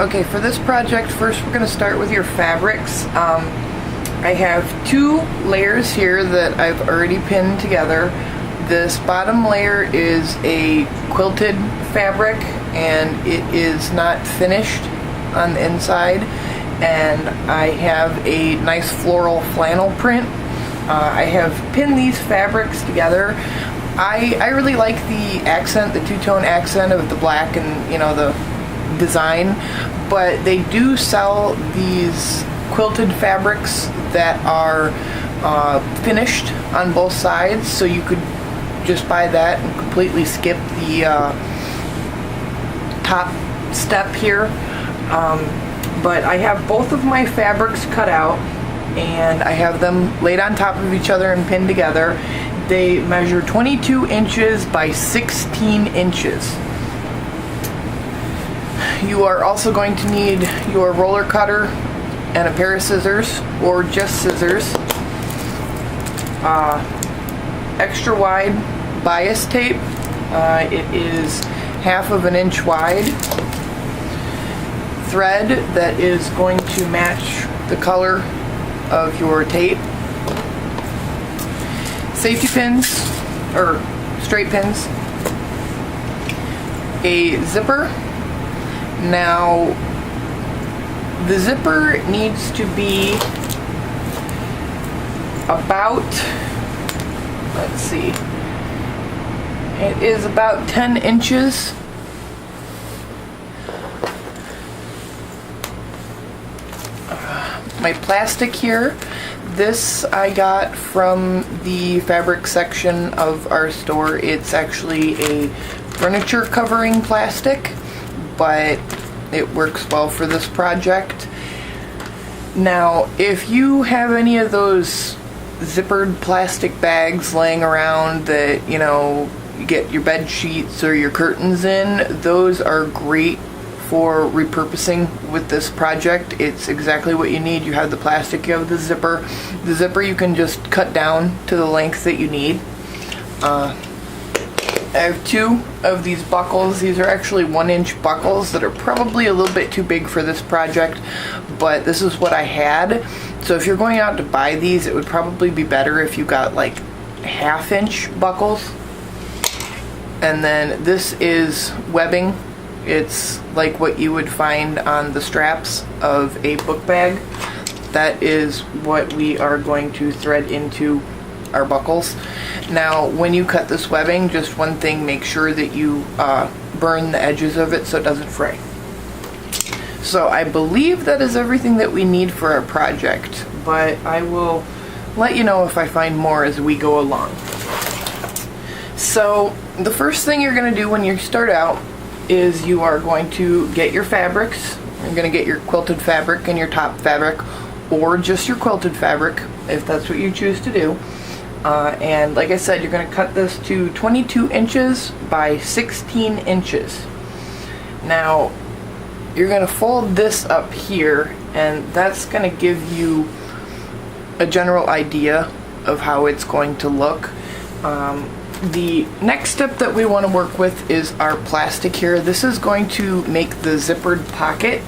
Okay, for this project, first we're going to start with your fabrics. I have 2 layers here that I've already pinned together. This bottom layer is a quilted fabric and it is not finished on the inside, and I have a nice floral flannel print. I have pinned these fabrics together. I really like the accent, the two-tone accent of the black and, you know, the design, but they do sell these quilted fabrics that are finished on both sides, so you could just buy that and completely skip the top step here. But I have both of my fabrics cut out and I have them laid on top of each other and pinned together. They measure 22 inches by 16 inches. You are also going to need your roller cutter and a pair of scissors, or just scissors, extra wide bias tape. It is 1/2 inch wide. Thread that is going to match the color of your tape. Safety pins, or straight pins. A zipper. Now, the zipper needs to be about, let's see, it is about 10 inches. My plastic here, this I got from the fabric section of our store. It's actually a furniture covering plastic, but it works well for this project. Now, if you have any of those zippered plastic bags laying around that, you know, you get your bed sheets or your curtains in, those are great for repurposing with this project. It's exactly what you need. You have the plastic, you have the zipper. The zipper you can just cut down to the length that you need. I have 2 of these buckles. These are actually 1-inch buckles that are probably a little bit too big for this project, but this is what I had. So if you're going out to buy these, it would probably be better if you got like 1/2-inch buckles. And then this is webbing. It's like what you would find on the straps of a book bag. That is what we are going to thread into our buckles. Now, when you cut this webbing, just one thing, make sure that you burn the edges of it so it doesn't fray. So I believe that is everything that we need for our project, but I will let you know if I find more as we go along. So the first thing you're going to do when you start out is you are going to get your fabrics. You're going to get your quilted fabric and your top fabric, or just your quilted fabric if that's what you choose to do. And like I said, you're going to cut this to 22 inches by 16 inches. Now, you're going to fold this up here, and that's going to give you a general idea of how it's going to look. The next step that we want to work with is our plastic here. This is going to make the zippered pocket.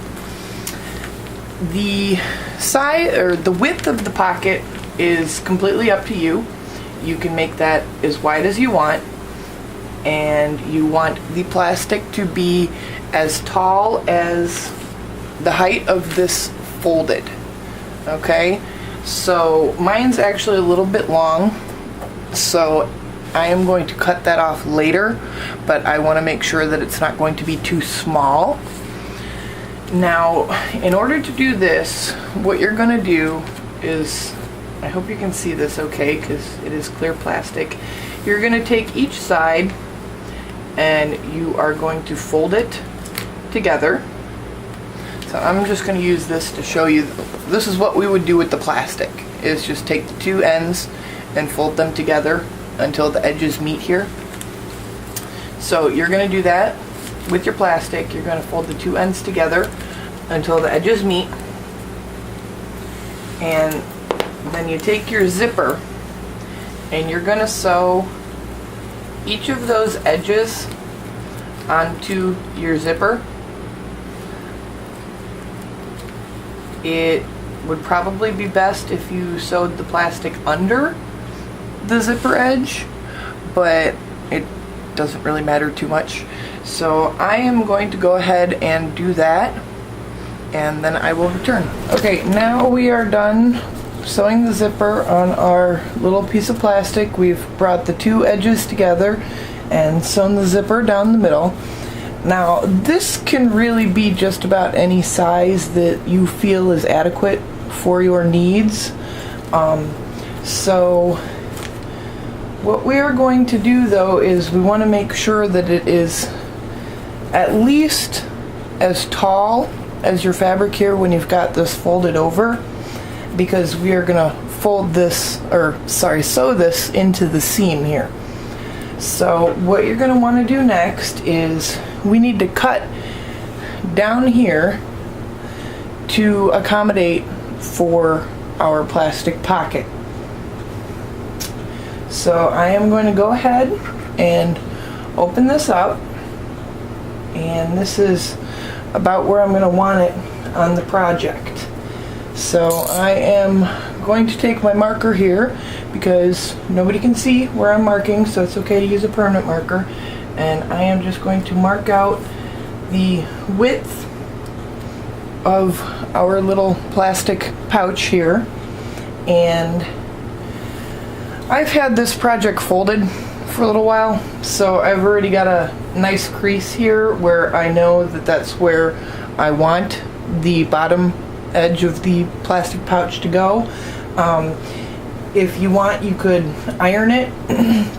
The size, or the width of the pocket, is completely up to you. You can make that as wide as you want, and you want the plastic to be as tall as the height of this folded. Okay, so mine's actually a little bit long, so I am going to cut that off later, but I want to make sure that it's not going to be too small. Now, in order to do this, what you're going to do is, I hope you can see this okay, because it is clear plastic. You're going to take each side and you are going to fold it together. So I'm just going to use this to show you. This is what we would do with the plastic, is just take the 2 ends and fold them together until the edges meet here. So you're going to do that with your plastic. You're going to fold the 2 ends together until the edges meet, and then you take your zipper and you're going to sew each of those edges onto your zipper it would probably be best if you sewed the plastic under the zipper edge, but it doesn't really matter too much. So I am going to go ahead and do that, and then I will return. Okay, now we are done sewing the zipper on our little piece of plastic. We've brought the two edges together and sewn the zipper down the middle. Now this can really be just about any size that you feel is adequate for your needs. So what we are going to do though is we want to make sure that it is at least as tall as your fabric here when you've got this folded over, because we are going to sew this into the seam here. So what you're going to want to do next is we need to cut down here to accommodate for our plastic pocket. So I am going to go ahead and open this up, and this is about where I'm going to want it on the project. So I am going to take my marker here because nobody can see where I'm marking, so it's okay to use a permanent marker, and I am just going to mark out the width of our little plastic pouch here. And I've had this project folded for a little while, so I've already got a nice crease here where I know that that's where I want the bottom edge of the plastic pouch to go. If you want, you could iron it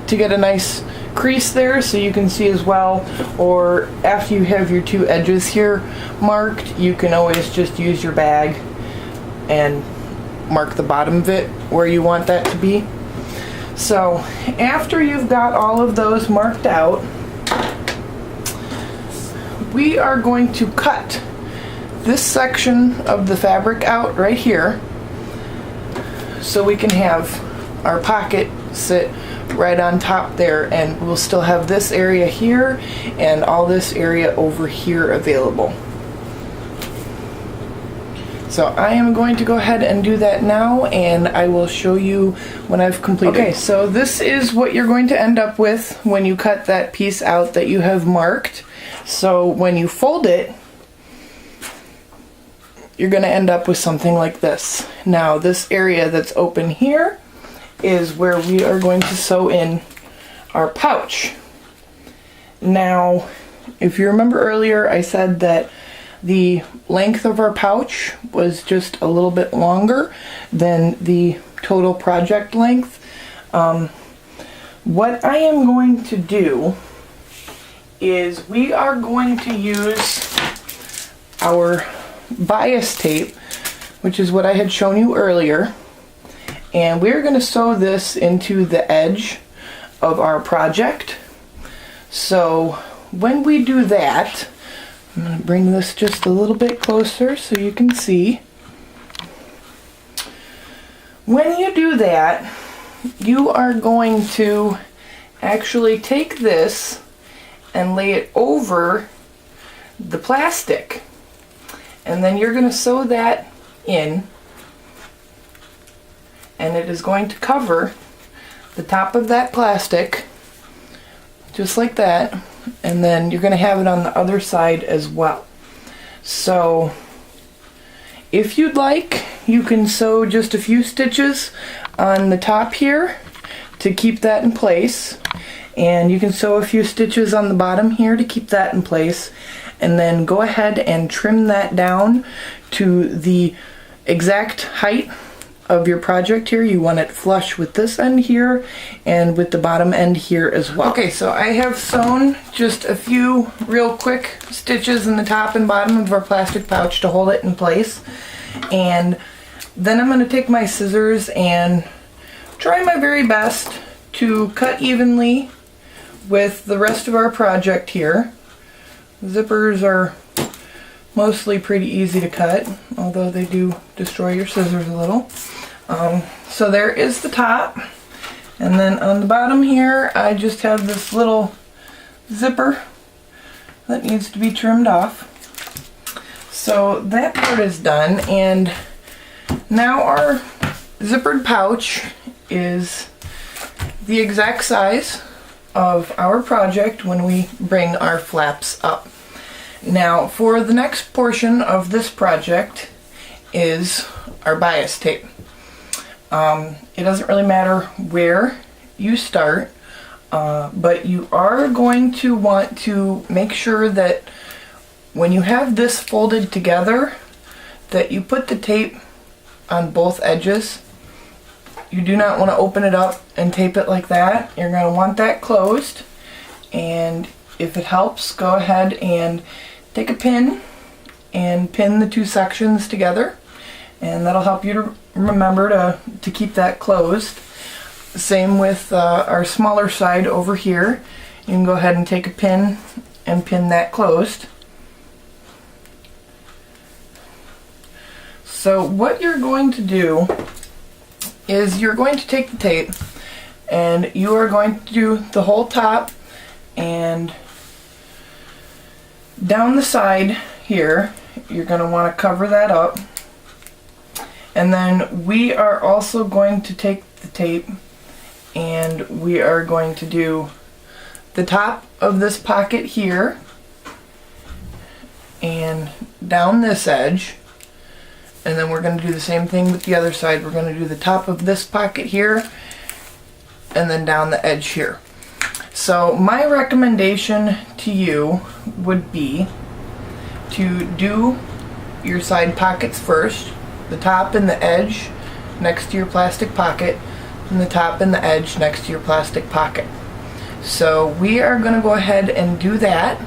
to get a nice crease there so you can see as well, or after you have your two edges here marked, you can always just use your bag and mark the bottom of it where you want that to be. So after you've got all of those marked out, we are going to cut this section of the fabric out right here so we can have our pocket sit right on top there, and we'll still have this area here and all this area over here available. So I am going to go ahead and do that now, and I will show you when I've completed. Okay, so this is what you're going to end up with when you cut that piece out that you have marked. So when you fold it, you're going to end up with something like this. Now this area that's open here is where we are going to sew in our pouch. Now, if you remember earlier, I said that the length of our pouch was just a little bit longer than the total project length. What I am going to do is we are going to use our bias tape, which is what I had shown you earlier, and we're going to sew this into the edge of our project. So when we do that, I'm going to bring this just a little bit closer so you can see. When you do that, you are going to actually take this and lay it over the plastic, and then you're going to sew that in, and it is going to cover the top of that plastic just like that, and then you're going to have it on the other side as well. So if you'd like, you can sew just a few stitches on the top here to keep that in place, and you can sew a few stitches on the bottom here to keep that in place, and then go ahead and trim that down to the exact height of your project here. You want it flush with this end here and with the bottom end here as well. Okay, so I have sewn just a few real quick stitches in the top and bottom of our plastic pouch to hold it in place, and then I'm going to take my scissors and try my very best to cut evenly with the rest of our project here. Zippers are mostly pretty easy to cut, although they do destroy your scissors a little. So there is the top, and then on the bottom here I just have this little zipper that needs to be trimmed off. So that part is done, and now our zippered pouch is the exact size of our project when we bring our flaps up. Now for the next portion of this project is our bias tape. It doesn't really matter where you start, but you are going to want to make sure that when you have this folded together, that you put the tape on both edges. You do not want to open it up and tape it like that. You're going to want that closed. And if it helps, go ahead and take a pin and pin the two sections together. And that'll help you to remember to keep that closed. Same with our smaller side over here. You can go ahead and take a pin and pin that closed. So what you're going to do is you're going to take the tape and you are going to do the whole top and down the side here. You're going to want to cover that up, and then we are also going to take the tape and we are going to do the top of this pocket here and down this edge. And then we're going to do the same thing with the other side. We're going to do the top of this pocket here and then down the edge here. So my recommendation to you would be to do your side pockets first, the top and the edge next to your plastic pocket, and the top and the edge next to your plastic pocket. So we are going to go ahead and do that,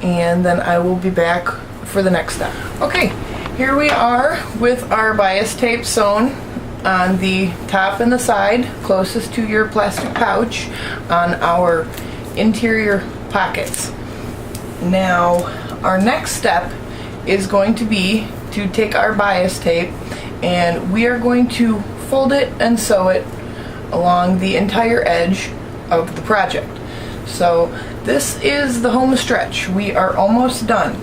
and then I will be back for the next step. Okay. Here we are with our bias tape sewn on the top and the side closest to your plastic pouch on our interior pockets. Now our next step is going to be to take our bias tape and we are going to fold it and sew it along the entire edge of the project. So this is the home stretch. We are almost done.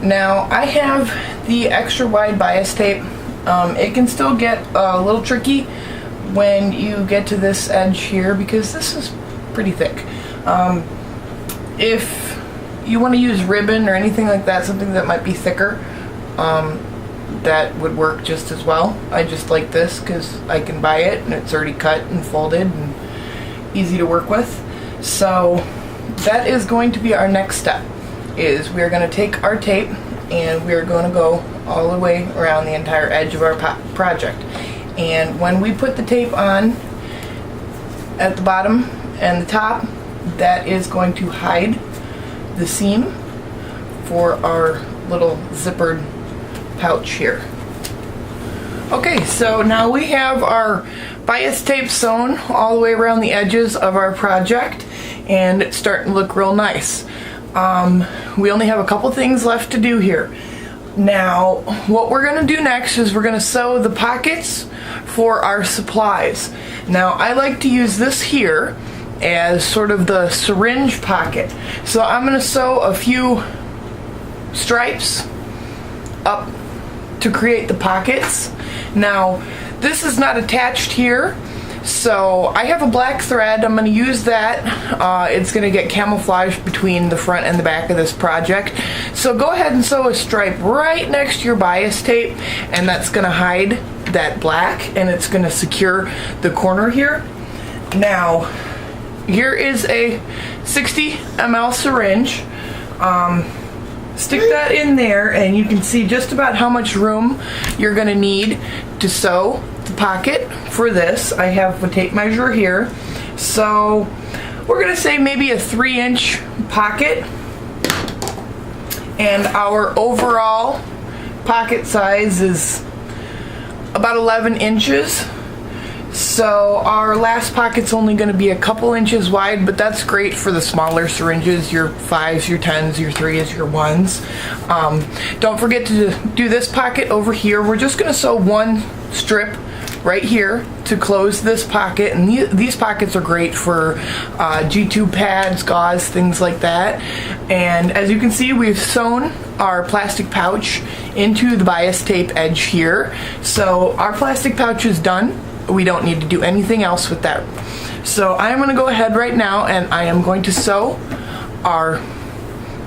Now I have the extra wide bias tape. It can still get a little tricky when you get to this edge here because this is pretty thick. If you want to use ribbon or anything like that, something that might be thicker, that would work just as well. I just like this because I can buy it and it's already cut and folded and easy to work with. So that is going to be our next step. Is we're going to take our tape and we're going to go all the way around the entire edge of our project. And when we put the tape on at the bottom and the top, that is going to hide the seam for our little zippered pouch here. Okay, so now we have our bias tape sewn all the way around the edges of our project and it's starting to look real nice. We only have a couple things left to do here. Now, what we're going to do next is we're going to sew the pockets for our supplies. Now, I like to use this here as sort of the syringe pocket. So I'm going to sew a few stripes up to create the pockets. Now, this is not attached here. So I have a black thread. I'm going to use that. It's going to get camouflaged between the front and the back of this project. So go ahead and sew a stripe right next to your bias tape, and that's going to hide that black and it's going to secure the corner here. Now, here is a 60 ml syringe. Stick that in there and you can see just about how much room you're going to need to sew the pocket for this. I have a tape measure here. So we're going to say maybe a 3-inch pocket, and our overall pocket size is about 11 inches. So our last pocket's only going to be a couple inches wide, but that's great for the smaller syringes, your 5s, your 10s, your 3s, your 1s. Don't forget to do this pocket over here. We're just going to sew one strip right here to close this pocket, and these pockets are great for G2 pads, gauze, things like that. And as you can see, we've sewn our plastic pouch into the bias tape edge here. So our plastic pouch is done. We don't need to do anything else with that. So I'm going to go ahead right now and I am going to sew our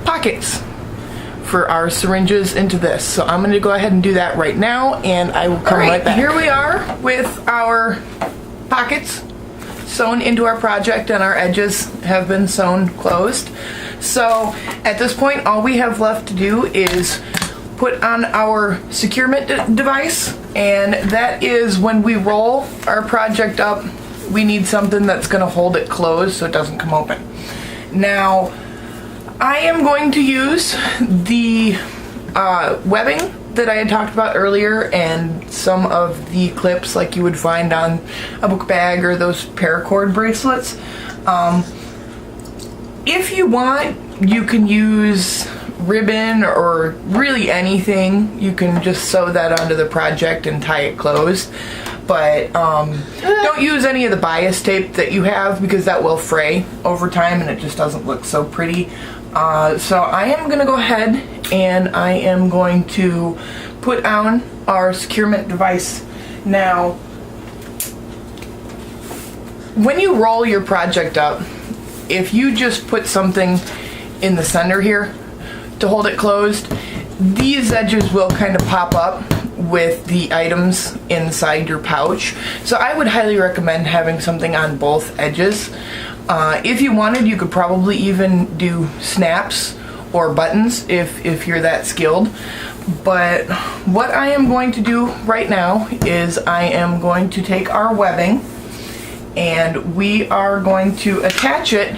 pockets for our syringes into this. So I'm going to go ahead and do that right now, and I will come right back. Here we are with our pockets sewn into our project, and our edges have been sewn closed. So at this point, all we have left to do is put on our securement device, and that is when we roll our project up, we need something that's going to hold it closed so it doesn't come open. Now, I am going to use the webbing that I had talked about earlier and some of the clips like you would find on a book bag or those paracord bracelets. If you want, you can use ribbon or really anything. You can just sew that onto the project and tie it closed. But don't use any of the bias tape that you have because that will fray over time and it just doesn't look so pretty. So I am going to go ahead and I am going to put on our securement device. Now, when you roll your project up, if you just put something in the center here to hold it closed, these edges will kind of pop up with the items inside your pouch. So I would highly recommend having something on both edges. If you wanted, you could probably even do snaps or buttons if you're that skilled. But what I am going to do right now is I am going to take our webbing and we are going to attach it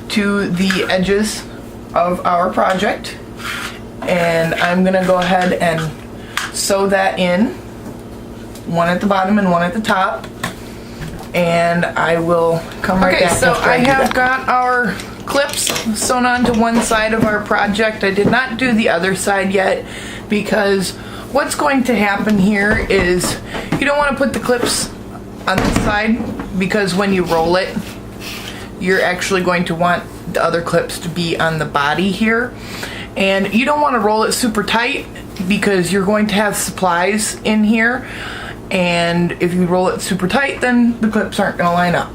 to the edges of our project. And I'm going to go ahead and sew that in, one at the bottom and one at the top. And I will come right back. Okay, so I have got our clips sewn onto one side of our project. I did not do the other side yet because what's going to happen here is you don't want to put the clips on this side because when you roll it, you're actually going to want the other clips to be on the body here. And you don't want to roll it super tight because you're going to have supplies in here. And if you roll it super tight, then the clips aren't going to line up.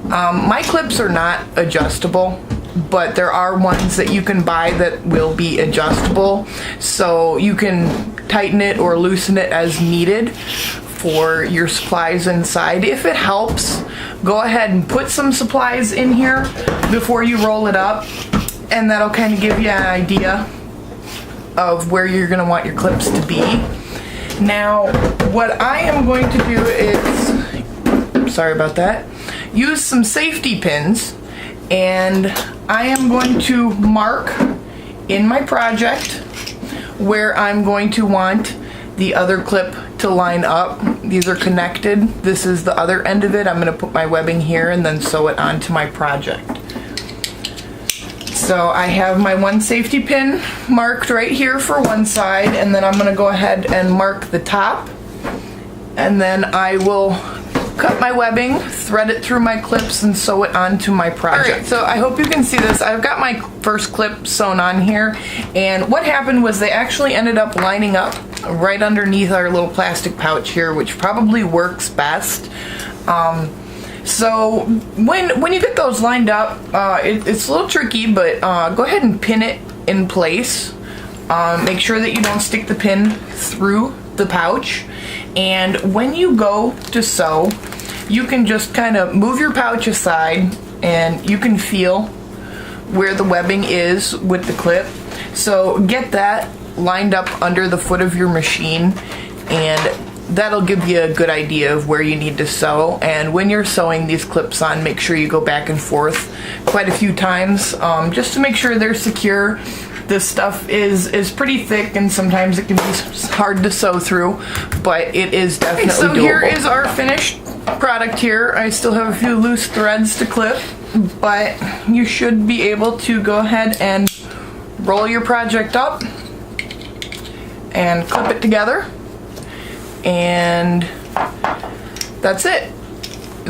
My clips are not adjustable, but there are ones that you can buy that will be adjustable. So you can tighten it or loosen it as needed for your supplies inside. If it helps, go ahead and put some supplies in here before you roll it up, and that'll kind of give you an idea of where you're going to want your clips to be. Now, what I am going to do is, sorry about that, use some safety pins, and I am going to mark in my project where I'm going to want the other clip to line up. These are connected. This is the other end of it. I'm going to put my webbing here and then sew it onto my project. So I have my one safety pin marked right here for one side, and then I'm going to go ahead and mark the top, and then I will cut my webbing, thread it through my clips, and sew it onto my project. Alright, so I hope you can see this. I've got my first clip sewn on here, and what happened was they actually ended up lining up right underneath our little plastic pouch here, which probably works best. So when you get those lined up, it's a little tricky, but go ahead and pin it in place. Make sure that you don't stick the pin through the pouch. And when you go to sew, you can just kind of move your pouch aside and you can feel where the webbing is with the clip. So get that lined up under the foot of your machine, and that'll give you a good idea of where you need to sew. And when you're sewing these clips on, make sure you go back and forth quite a few times just to make sure they're secure. This stuff is pretty thick and sometimes it can be hard to sew through, but it is definitely doable. So here is our finished product here. I still have a few loose threads to clip, but you should be able to go ahead and roll your project up and clip it together. And that's it.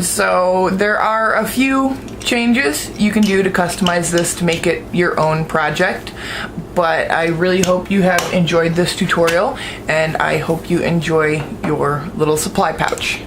So there are a few changes you can do to customize this to make it your own project, but I really hope you have enjoyed this tutorial, and I hope you enjoy your little supply pouch.